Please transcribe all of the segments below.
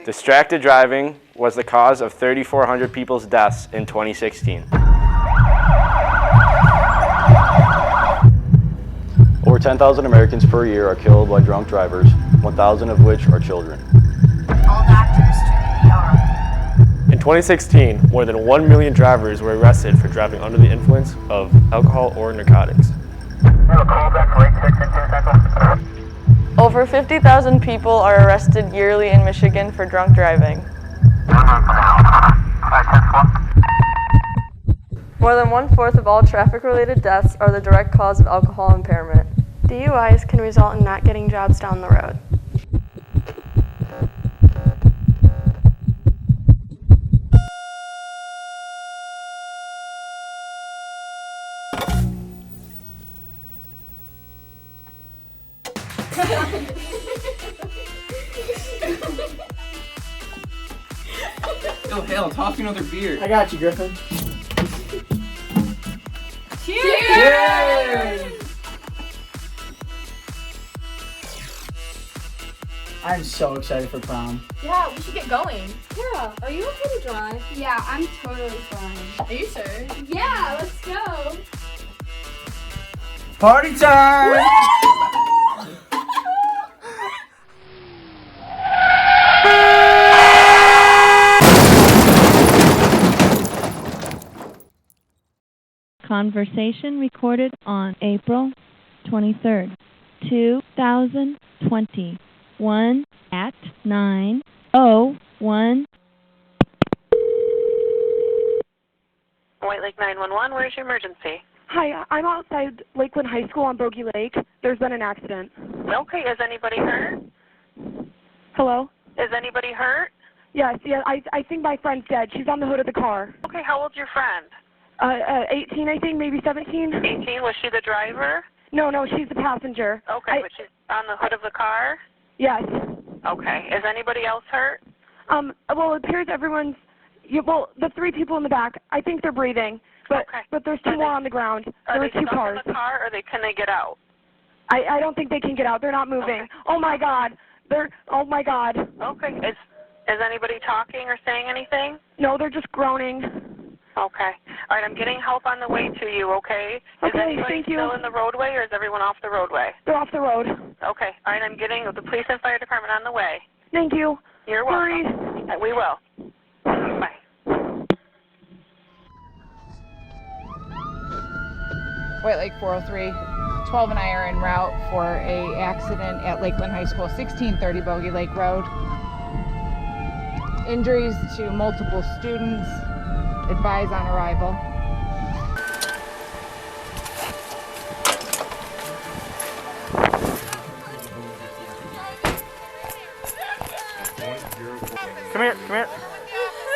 Distracted driving was the cause of 3,400 people's deaths in 2016. Over 10,000 Americans per year are killed by drunk drivers, 1,000 of which are children. All doctors to the ER. In 2016, more than 1 million drivers were arrested for driving under the influence of alcohol or narcotics. Over 50,000 people are arrested yearly in Michigan for drunk driving. More than 1/4 of all traffic-related deaths are the direct cause of alcohol impairment. DUIs can result in not getting jobs down the road. Oh hell, toss me another beer. I got you, Griffin. Cheers! Cheers! I'm so excited for prom. Yeah, we should get going. Kara, are you okay to drive? Yeah, I'm totally fine. Are you sure? Yeah, let's go. Party time! Conversation recorded on April 23rd, 2021 at 9:01. White Lake 911, where's your emergency? Hi, I'm outside Lakeland High School on Bogey Lake. There's been an accident. Okay, is anybody hurt? Hello? Is anybody hurt? Yes, yeah, I think my friend's dead. She's on the hood of the car. Okay, how old's your friend? 18, I think, maybe 17. 18, was she the driver? No, she's the passenger. Okay, but she's on the hood of the car? Yes. Okay, is anybody else hurt? Well, it appears everyone's, the 3 people in the back, I think they're breathing, but there's 2 more on the ground. There were 2 cars. Are they stuck in the car, or can they get out? I don't think they can get out. They're not moving. Okay. Oh my God. Oh my God. Okay, is anybody talking or saying anything? No, they're just groaning. Okay. All right, I'm getting help on the way to you, okay? Is anybody still in the roadway, or is everyone off the roadway? They're off the road. Okay. All right, I'm getting the police and fire department on the way. Thank you. You're welcome. We will. Bye. White Lake 403, 12 and I are en route for a accident at Lakeland High School, 1630 Bogey Lake Road. Injuries to multiple students. Advise on arrival. Come here.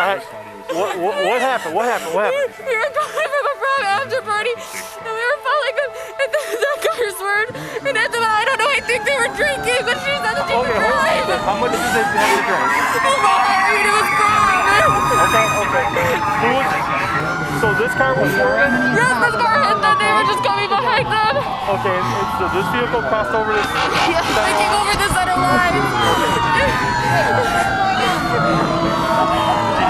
All right. What happened? We were going from a prom after party, and we were following them, and that car swerved, and at the I don't know, I think they were drinking, but she said that she was crying. How much did you say you had to drink? It was prom. Okay. So this car was swerving? Yes, this car hit them. They were just coming behind them. Okay, so this vehicle crossed over this? Yes, they came over the center line. Did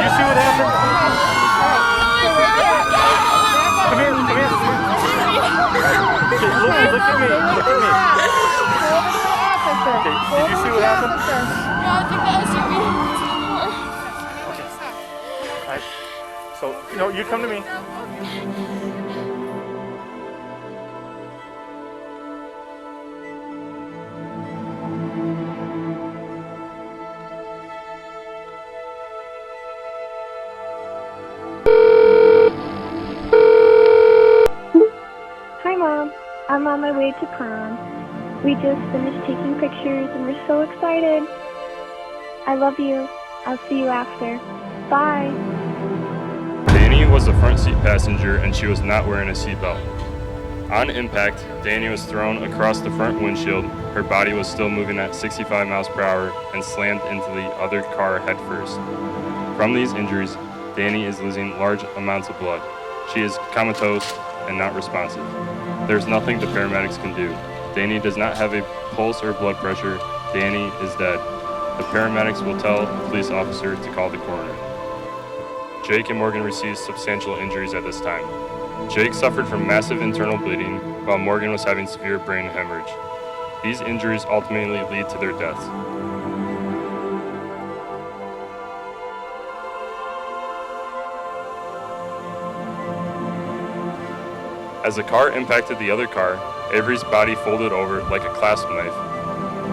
you see what happened? Come here. Okay, look at me. Okay, did you see what happened? Yeah, I think the SUV. Okay. All right. So, you come to me. Hi, Mom. I'm on my way to prom. We just finished taking pictures and we're so excited. I love you. I'll see you after. Bye. Danny was the front seat passenger and she was not wearing a seatbelt. On impact, Danny was thrown across the front windshield. Her body was still moving at 65 miles per hour and slammed into the other car headfirst. From these injuries, Danny is losing large amounts of blood. She is comatose and not responsive. There's nothing the paramedics can do. Danny does not have a pulse or blood pressure. Danny is dead. the paramedics will tell a police officer to call the coroner. Jake and Morgan received substantial injuries at this time. Jake suffered from massive internal bleeding, while Morgan was having severe brain hemorrhage. These injuries ultimately lead to their deaths. As the car impacted the other car, Avery's body folded over like a clasp knife,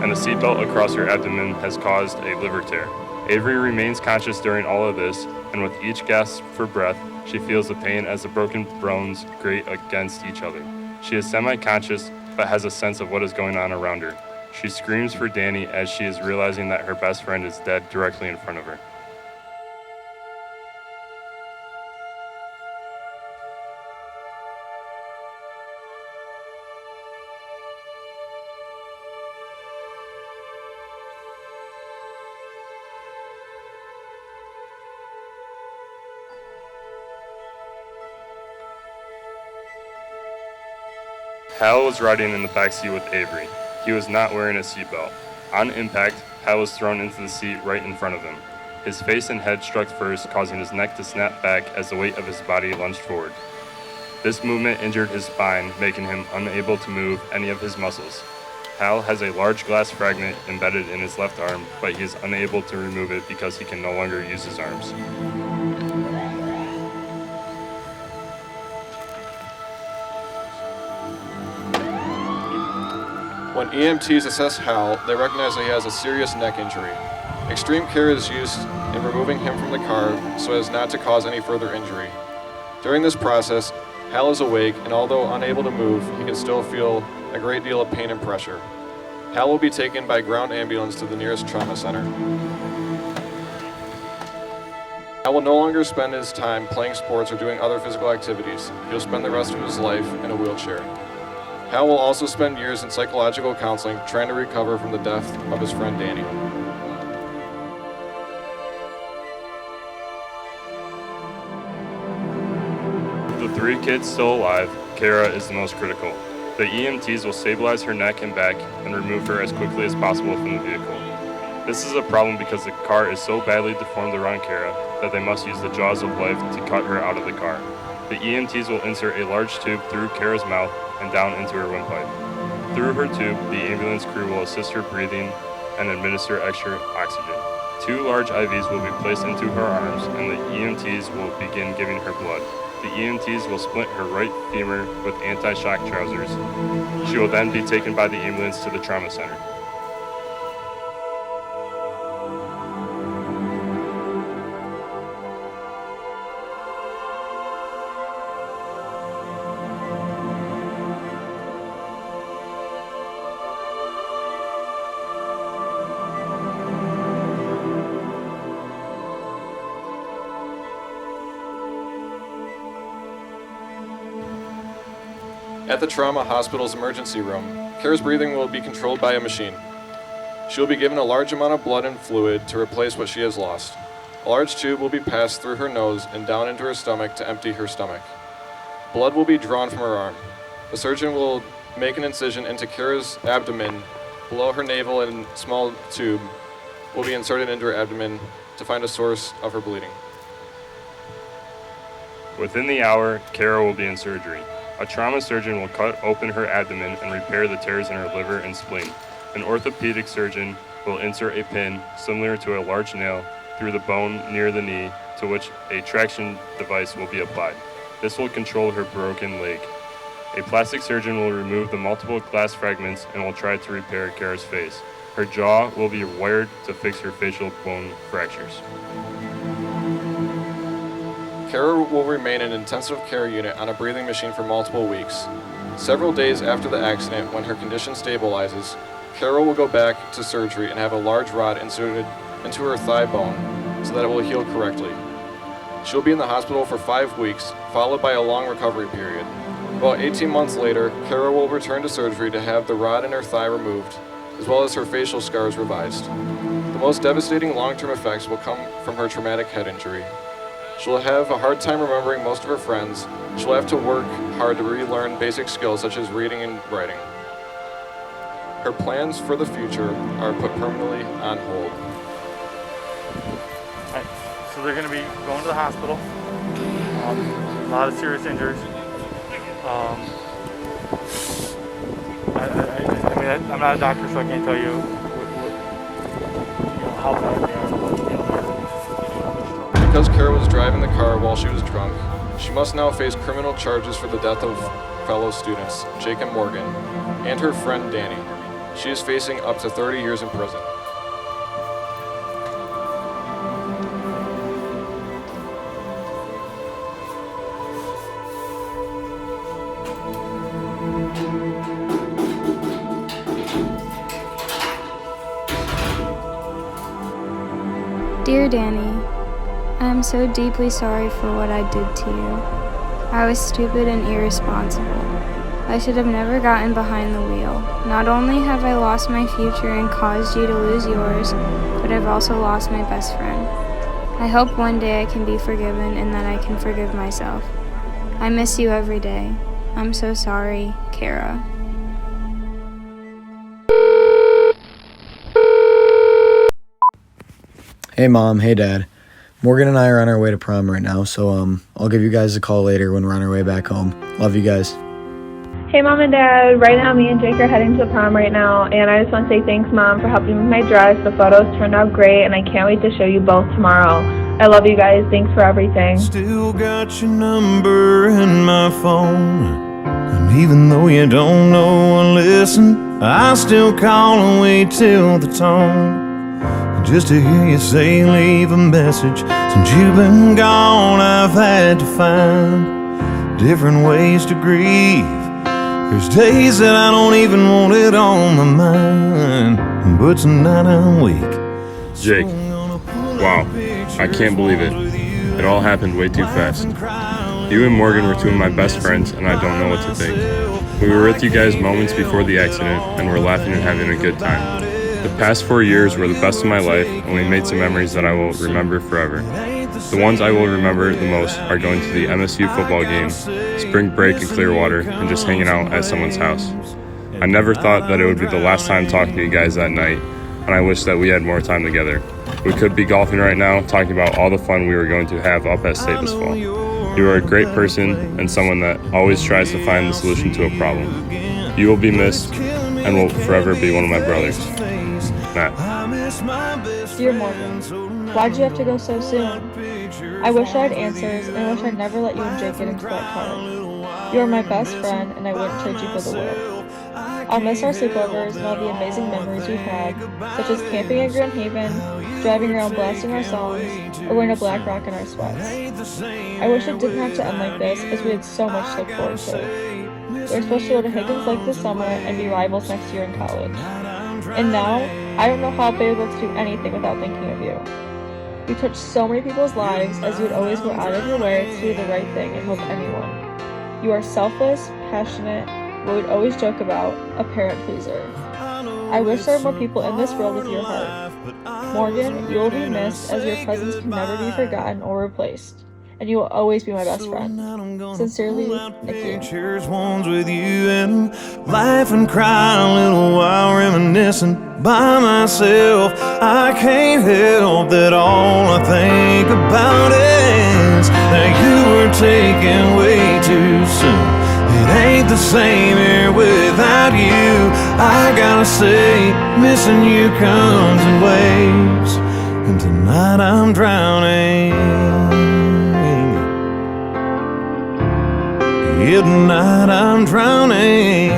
and the seatbelt across her abdomen has caused a liver tear. Avery remains conscious during all of this, and with each gasp for breath, she feels the pain as the broken bones grate against each other. She is semi-conscious, but has a sense of what is going on around her. She screams for Danny as she is realizing that her best friend is dead directly in front of her. Hal was riding in the backseat with Avery. He was not wearing a seatbelt. On impact, Hal was thrown into the seat right in front of him. His face and head struck first, causing his neck to snap back as the weight of his body lunged forward. This movement injured his spine, making him unable to move any of his muscles. Hal has a large glass fragment embedded in his left arm, but he is unable to remove it because he can no longer use his arms. When EMTs assess Hal, they recognize that he has a serious neck injury. Extreme care is used in removing him from the car so as not to cause any further injury. During this process, Hal is awake, and although unable to move, he can still feel a great deal of pain and pressure. Hal will be taken by ground ambulance to the nearest trauma center. Hal will no longer spend his time playing sports or doing other physical activities. He'll spend the rest of his life in a wheelchair. Hal will also spend years in psychological counseling trying to recover from the death of his friend Danny. Of the three kids still alive, Kara is the most critical. The EMTs will stabilize her neck and back and remove her as quickly as possible from the vehicle. This is a problem because the car is so badly deformed around Kara that they must use the jaws of life to cut her out of the car. The EMTs will insert a large tube through Kara's mouth and down into her windpipe. Through her tube, the ambulance crew will assist her breathing and administer extra oxygen. 2 large IVs will be placed into her arms, and the EMTs will begin giving her blood. The EMTs will splint her right femur with anti-shock trousers. She will then be taken by the ambulance to the trauma center. At the trauma hospital's emergency room, Kara's breathing will be controlled by a machine. She will be given a large amount of blood and fluid to replace what she has lost. A large tube will be passed through her nose and down into her stomach to empty her stomach. Blood will be drawn from her arm. The surgeon will make an incision into Kara's abdomen. Below her navel, and a small tube will be inserted into her abdomen to find a source of her bleeding. Within the hour, Kara will be in surgery. A trauma surgeon will cut open her abdomen and repair the tears in her liver and spleen. An orthopedic surgeon will insert a pin, similar to a large nail, through the bone near the knee, to which a traction device will be applied. This will control her broken leg. A plastic surgeon will remove the multiple glass fragments and will try to repair Kara's face. Her jaw will be wired to fix her facial bone fractures. Kara will remain in an intensive care unit on a breathing machine for multiple weeks. Several days after the accident, when her condition stabilizes, Kara will go back to surgery and have a large rod inserted into her thigh bone so that it will heal correctly. She'll be in the hospital for 5 weeks, followed by a long recovery period. About 18 months later, Kara will return to surgery to have the rod in her thigh removed, as well as her facial scars revised. The most devastating long-term effects will come from her traumatic head injury. She'll have a hard time remembering most of her friends. She'll have to work hard to relearn basic skills such as reading and writing. Her plans for the future are put permanently on hold. So they're going to be going to the hospital. A lot of serious injuries. I mean, I'm not a doctor, so I can't tell you, how bad they are. Because Kara was driving the car while she was drunk, she must now face criminal charges for the death of fellow students, Jake and Morgan, and her friend Danny. She is facing up to 30 years in prison. Dear Danny, I am so deeply sorry for what I did to you. I was stupid and irresponsible. I should have never gotten behind the wheel. Not only have I lost my future and caused you to lose yours, but I've also lost my best friend. I hope one day I can be forgiven and that I can forgive myself. I miss you every day. I'm so sorry, Kara. Hey Mom, hey Dad. Morgan and I are on our way to prom right now, so I'll give you guys a call later when we're on our way back home. Love you guys. Hey Mom and Dad, right now me and Jake are heading to prom right now, and I just want to say thanks Mom for helping with my dress. The photos turned out great, and I can't wait to show you both tomorrow. I love you guys. Thanks for everything. Still got your number in my phone, and even though you don't know or listen, I still call and wait till the tone, just to hear you say leave a message. Since you've been gone, I've had to find different ways to grieve. There's days that I don't even want it on my mind, but tonight I'm weak. Jake, wow, I can't believe it. It all happened way too fast. You and Morgan were two of my best friends, and I don't know what to think. We were with you guys moments before the accident, and we're laughing and having a good time. The past 4 years were the best of my life, and we made some memories that I will remember forever. The ones I will remember the most are going to the MSU football game, spring break in Clearwater, and just hanging out at someone's house. I never thought that it would be the last time talking to you guys that night, and I wish that we had more time together. We could be golfing right now, talking about all the fun we were going to have up at State this fall. You are a great person and someone that always tries to find the solution to a problem. You will be missed and will forever be one of my brothers. Matt. Dear Morgan, why'd you have to go so soon? I wish I had answers, and I wish I'd never let you and Jake get into that car. You are my best friend, and I wouldn't trade you for the world. I'll miss our sleepovers and all the amazing memories we've had, such as camping at Grand Haven, driving around blasting our songs, or wearing a black rock in our sweats. I wish it didn't have to end like this, as we had so much to look forward to. We're supposed to go to Higgins Lake this summer and be rivals next year in college. And now, I don't know how I'll be able to do anything without thinking of you. You touched so many people's lives, as you would always go out of your way to do the right thing and help anyone. You are selfless, passionate, what we'd always joke about, a parent pleaser. I wish there were more people in this world with your heart. Morgan, you will be missed, as your presence can never be forgotten or replaced. And you will always be my best friend. Sincerely, Nikki. Ones with you and laugh and cry a little while reminiscing by myself. I can't help that all I think about is that you were taken way too soon. It ain't the same here without you. I gotta say, missing you comes in waves, and tonight I'm drowning. Yeah, tonight I'm drowning.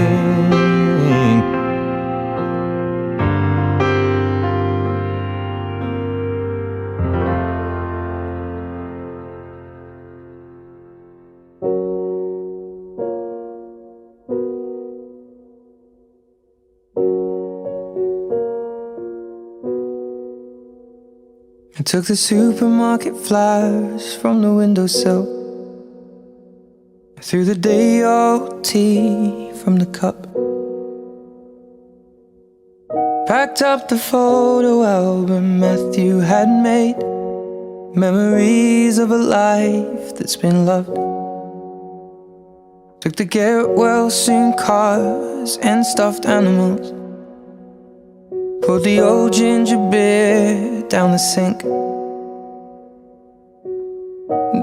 I took the supermarket flyers from the windowsill, threw the day old tea from the cup, packed up the photo album Matthew had made, memories of a life that's been loved. Took the get well soon cars and stuffed animals, poured the old ginger beer down the sink,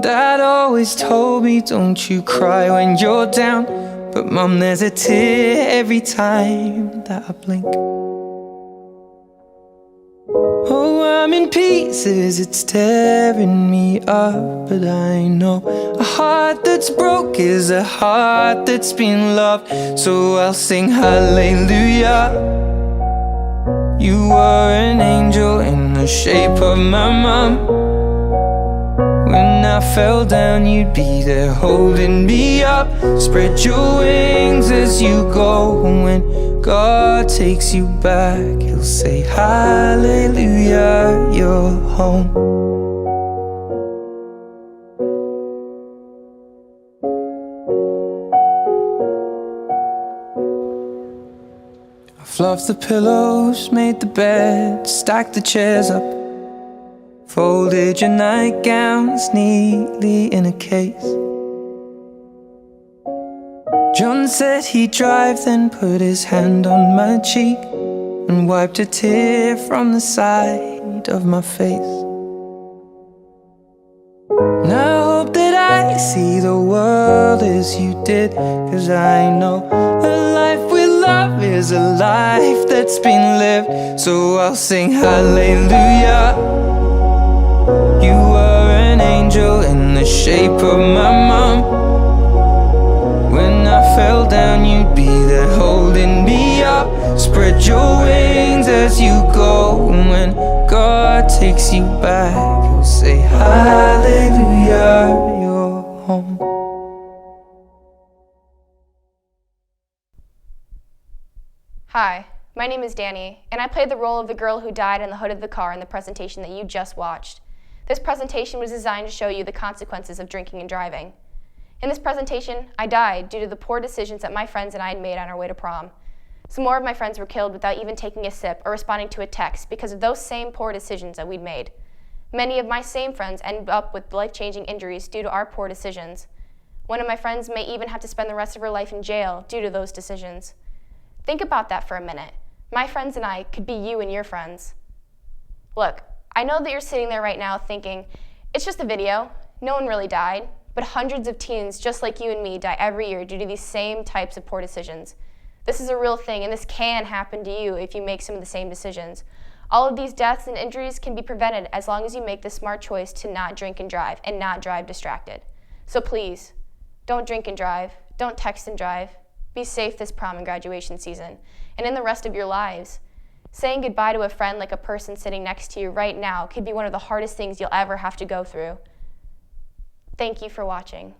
Dad always told me, don't you cry when you're down. But Mom, there's a tear every time that I blink. Oh, I'm in pieces, it's tearing me up. But I know a heart that's broke is a heart that's been loved. So I'll sing hallelujah. You were an angel in the shape of my mom. When I fell down, you'd be there holding me up. Spread your wings as you go. When God takes you back, He'll say hallelujah, you're home. I fluffed the pillows, made the bed, stacked the chairs up, folded your nightgowns neatly in a case. John said he'd drive, then put his hand on my cheek and wiped a tear from the side of my face. And I hope that I see the world as you did, 'cause I know a life with love is a life that's been lived. So I'll sing hallelujah. You were an angel in the shape of my mom. When I fell down, you'd be there holding me up. Spread your wings as you go. And when God takes you back, He'll say hallelujah, you're home. Hi, my name is Danny, and I played the role of the girl who died in the hood of the car in the presentation that you just watched. This presentation was designed to show you the consequences of drinking and driving. In this presentation, I died due to the poor decisions that my friends and I had made on our way to prom. Some more of my friends were killed without even taking a sip or responding to a text because of those same poor decisions that we'd made. Many of my same friends ended up with life-changing injuries due to our poor decisions. One of my friends may even have to spend the rest of her life in jail due to those decisions. Think about that for a minute. My friends and I could be you and your friends. Look, I know that you're sitting there right now thinking, it's just a video, no one really died. But hundreds of teens just like you and me die every year due to these same types of poor decisions. This is a real thing, and this can happen to you if you make some of the same decisions. All of these deaths and injuries can be prevented as long as you make the smart choice to not drink and drive and not drive distracted. So please, don't drink and drive, don't text and drive. Be safe this prom and graduation season, and in the rest of your lives. Saying goodbye to a friend like a person sitting next to you right now could be one of the hardest things you'll ever have to go through. Thank you for watching.